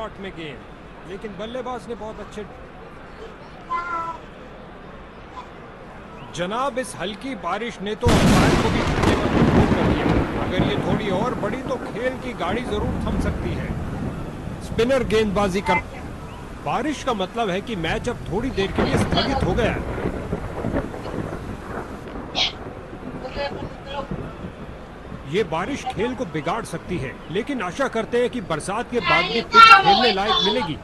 Shot में गेंद, लेकिन बल्लेबाज ने बहुत अच्छे। जनाब, इस हल्की बारिश ने तो अंपायर को भी झुकने पर मजबूर कर दिया। अगर ये थोड़ी और बढ़ी तो खेल की गाड़ी जरूर थम सकती है। स्पिनर गेंदबाजी कर। बारिश का मतलब है कि मैच अब थोड़ी देर के लिए स्थगित हो गया है। ये बारिश खेल को बिगाड़ सकती है, लेकिन आशा करते हैं कि बरसात के बाद भी पिच खेलने लायक मिलेगी।